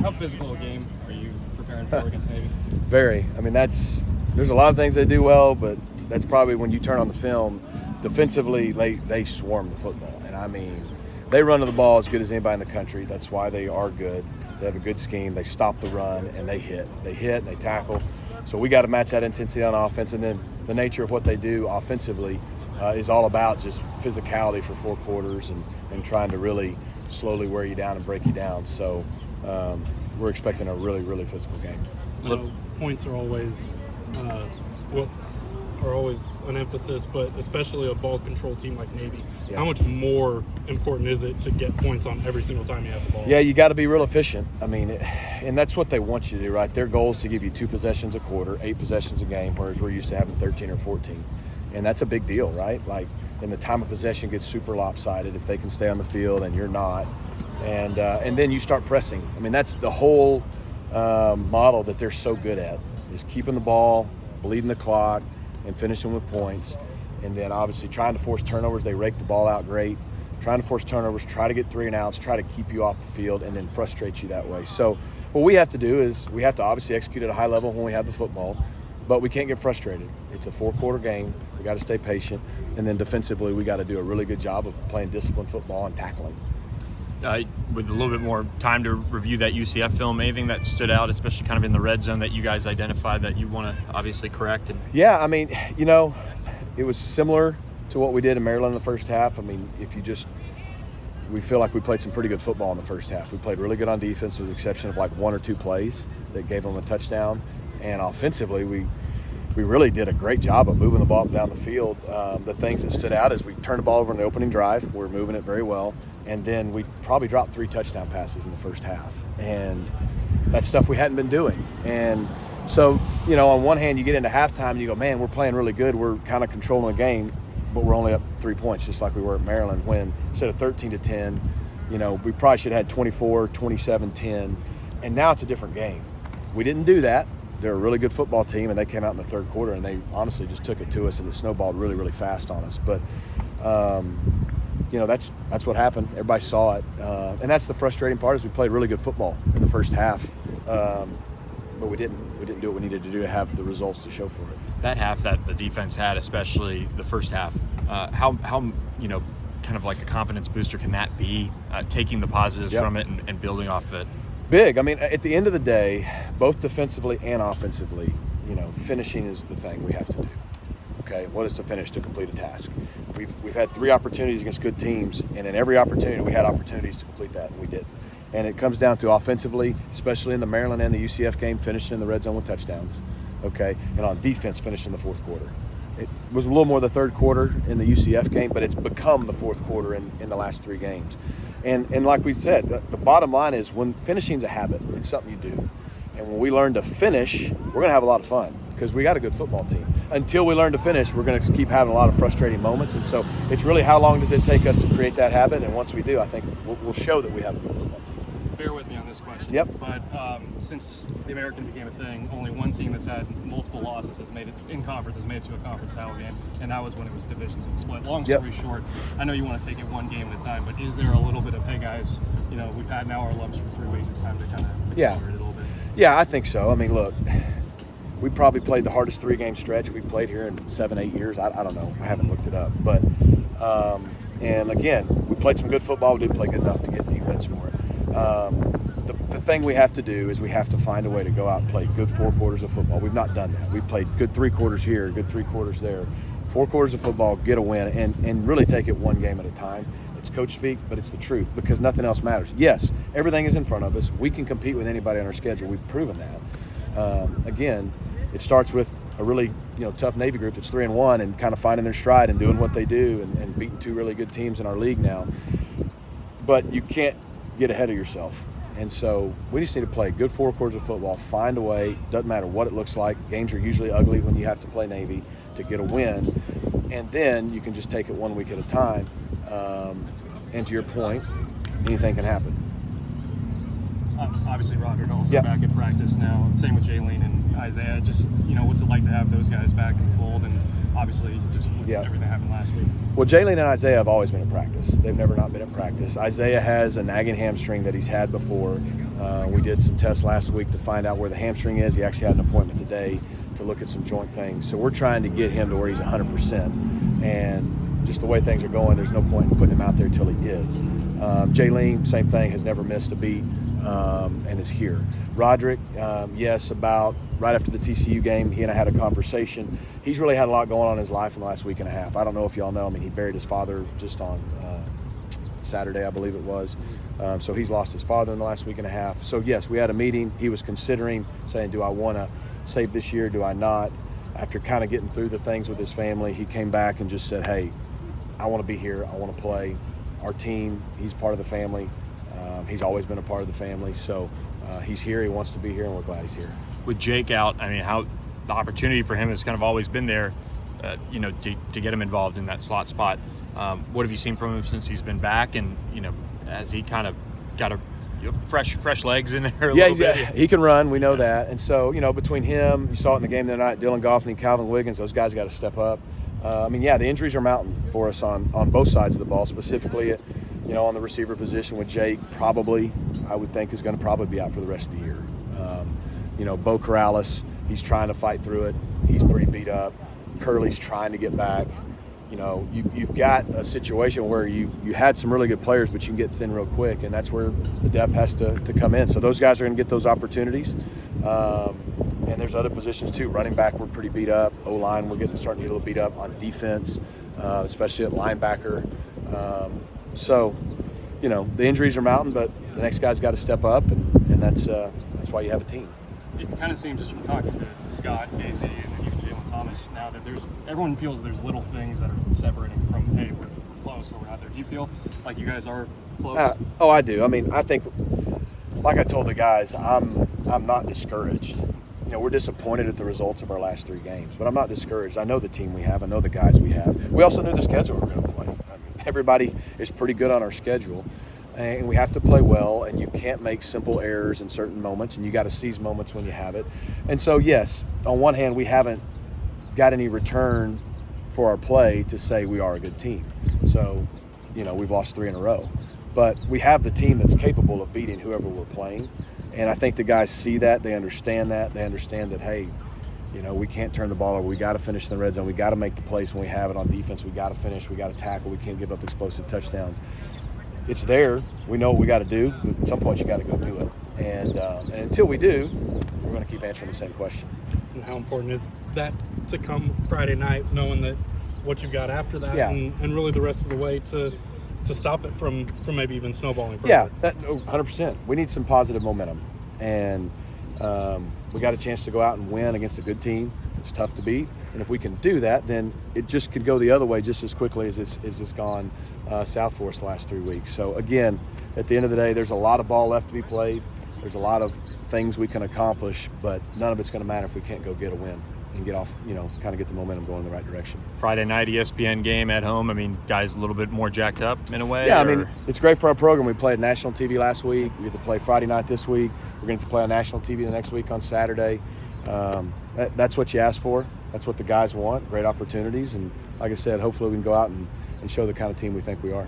How physical a game are you preparing for against Navy? Very. I mean, there's a lot of things they do well, but that's probably when you turn on the film, defensively, they swarm the football. And I mean, they run to the ball as good as anybody in the country. That's why they are good. They have a good scheme. They stop the run, and they hit. They hit and they tackle. So we got to match that intensity on offense. And then the nature of what they do offensively is all about just physicality for 4 quarters and trying to really slowly wear you down and break you down. So we're expecting a really, really physical game. Points are always an emphasis, but especially a ball control team like Navy. Yeah. How much more important is it to get points on every single time you have the ball? Yeah, you got to be real efficient. I mean, and that's what they want you to do, right? Their goal is to give you 2 possessions a quarter, 8 possessions a game, whereas we're used to having 13 or 14. And that's a big deal, right? Like, then the time of possession gets super lopsided if they can stay on the field and you're not. And then you start pressing. I mean, that's the whole model that they're so good at, is keeping the ball, bleeding the clock, and finishing with points. And then obviously trying to force turnovers. They rake the ball out great. Trying to force turnovers, try to get 3 and outs, try to keep you off the field, and then frustrate you that way. So what we have to do is we have to obviously execute at a high level when we have the football, but we can't get frustrated. It's a 4-quarter game. We got to stay patient. And then defensively, we got to do a really good job of playing disciplined football and tackling. With a little bit more time to review that UCF film, anything that stood out, especially kind of in the red zone that you guys identified that you want to obviously correct? Yeah, I mean, it was similar to what we did in Maryland in the first half. I mean, we feel like we played some pretty good football in the first half. We played really good on defense with the exception of like 1 or 2 plays that gave them a touchdown. And offensively, we really did a great job of moving the ball down the field. The things that stood out is we turned the ball over in the opening drive. We're moving it very well. And then we probably dropped 3 touchdown passes in the first half. And that's stuff we hadn't been doing. And so, on one hand, you get into halftime and you go, man, we're playing really good. We're kind of controlling the game, but we're only up 3 points, just like we were at Maryland, when instead of 13-10, we probably should have had 24, 27-10. And now it's a different game. We didn't do that. They're a really good football team, and they came out in the third quarter, and they honestly just took it to us, and it snowballed really, really fast on us. But, that's what happened. Everybody saw it. And that's the frustrating part, is we played really good football in the first half. But we didn't do what we needed to do to have the results to show for it. That half that the defense had, especially the first half, how kind of like a confidence booster can that be, taking the positives from it and building off it? Big. I mean, at the end of the day, both defensively and offensively, finishing is the thing we have to do. Okay, what is to finish to complete a task? We've had 3 opportunities against good teams, and in every opportunity we had opportunities to complete that, and we didn't. And it comes down to offensively, especially in the Maryland and the UCF game, finishing in the red zone with touchdowns. Okay, and on defense, finishing the fourth quarter. It was a little more the third quarter in the UCF game, but it's become the fourth quarter in the last 3 games. And like we said, the bottom line is, when finishing's a habit, it's something you do. And when we learn to finish, we're going to have a lot of fun, because we got a good football team. Until we learn to finish, we're going to keep having a lot of frustrating moments. And so it's really, how long does it take us to create that habit? And once we do, I think we'll show that we have a good football team. Bear with me on this question. Yep. But since the American became a thing, only one team that's had multiple losses has made it to a conference title game, and that was when it was divisions and split. Long story short, I know you want to take it one game at a time, but is there a little bit of, hey guys, we've had now our lumps for 3 weeks, it's time to kind of accelerate it a little bit? Yeah, I think so. I mean, look, we probably played the hardest 3-game stretch we've played here in 7-8 years. I don't know. I haven't looked it up. But, and again, we played some good football. We didn't play good enough to get any wins for it. The thing we have to do is we have to find a way to go out and play good 4 quarters of football. We've not done that. We've played good 3 quarters here, good 3 quarters there. 4 quarters of football, get a win, and really take it one game at a time. It's coach speak, but it's the truth, because nothing else matters. Yes, everything is in front of us. We can compete with anybody on our schedule. We've proven that. Again, it starts with a really tough Navy group that's 3-1 and kind of finding their stride and doing what they do and beating 2 really good teams in our league now. But you can't get ahead of yourself. And so we just need to play good 4 quarters of football, find a way, doesn't matter what it looks like. Games are usually ugly when you have to play Navy to get a win. And then you can just take it 1 week at a time. And to your point, anything can happen. Obviously, Roderick also back in practice now. Same with Jaylene and Isaiah. Just, what's it like to have those guys back in the fold? And obviously, just everything that happened last week. Well, Jaylene and Isaiah have always been in practice. They've never not been in practice. Isaiah has a nagging hamstring that he's had before. We did some tests last week to find out where the hamstring is. He actually had an appointment today to look at some joint things. So we're trying to get him to where he's 100%. And just the way things are going, there's no point in putting him out there till he is. Jaylene, same thing, has never missed a beat and is here. Roderick, yes, about right after the TCU game, he and I had a conversation. He's really had a lot going on in his life in the last week and a half. I don't know if y'all know, I mean, he buried his father just on Saturday, I believe it was. So he's lost his father in the last week and a half. So yes, we had a meeting. He was considering saying, do I want to save this year? Do I not? After kind of getting through the things with his family, he came back and just said, hey, I want to be here. I want to play. Our team, he's part of the family. He's always been a part of the family. So he's here. He wants to be here, and we're glad he's here. With Jake out, I mean, how the opportunity for him has kind of always been there, to get him involved in that slot spot. What have you seen from him since he's been back? And, has he kind of got fresh legs in there a little bit? Yeah, he can run. We know that. And so, between him, you saw it in the game the other night, Dylan Goffney, Calvin Wiggins, those guys got to step up. The injuries are mounting for us on both sides of the ball, specifically at, on the receiver position with Jake, probably, I would think, is going to probably be out for the rest of the year. Bo Corrales, he's trying to fight through it. He's pretty beat up. Curley's trying to get back. You've got a situation where you had some really good players, but you can get thin real quick, and that's where the depth has to come in. So those guys are going to get those opportunities. And there's other positions too. Running back, we're pretty beat up. O-line, we're starting to get a little beat up on defense, especially at linebacker. The injuries are mounting, but the next guy's got to step up, and that's why you have a team. It kind of seems, just from talking to Scott, Casey, and then even Jalen Thomas, now that everyone feels there's little things that are separating from, hey, we're close, but we're not there. Do you feel like you guys are close? I do. I mean, I think, like I told the guys, I'm not discouraged. We're disappointed at the results of our last 3 games, but I'm not discouraged. I know the team we have. I know the guys we have. We also knew the schedule we were going to play. I mean, everybody is pretty good on our schedule, and we have to play well, and you can't make simple errors in certain moments, and you got to seize moments when you have it. And so, yes, on one hand, we haven't got any return for our play to say we are a good team. So, we've lost 3 in a row. But we have the team that's capable of beating whoever we're playing. And I think the guys see that. They understand that. They understand that, hey, we can't turn the ball over. We got to finish in the red zone. We got to make the plays when we have it on defense. We got to finish. We got to tackle. We can't give up explosive touchdowns. It's there. We know what we got to do. But at some point, you got to go do it. And until we do, we're going to keep answering the same question. And how important is that to come Friday night, knowing that what you've got after that, and really the rest of the way to stop it from maybe even snowballing further? Yeah, 100%. We need some positive momentum. And we got a chance to go out and win against a good team. It's tough to beat. And if we can do that, then it just could go the other way just as quickly as it's gone south for us the last 3 weeks. So, again, at the end of the day, there's a lot of ball left to be played. There's a lot of things we can accomplish, but none of it's going to matter if we can't go get a win and get off, kind of get the momentum going in the right direction. Friday night ESPN game at home. I mean, guys a little bit more jacked up in a way? Yeah, I mean, it's great for our program. We played national TV last week. We get to play Friday night this week. We're going to play on national TV the next week on Saturday. That's what you ask for. That's what the guys want, great opportunities. And like I said, hopefully we can go out and show the kind of team we think we are.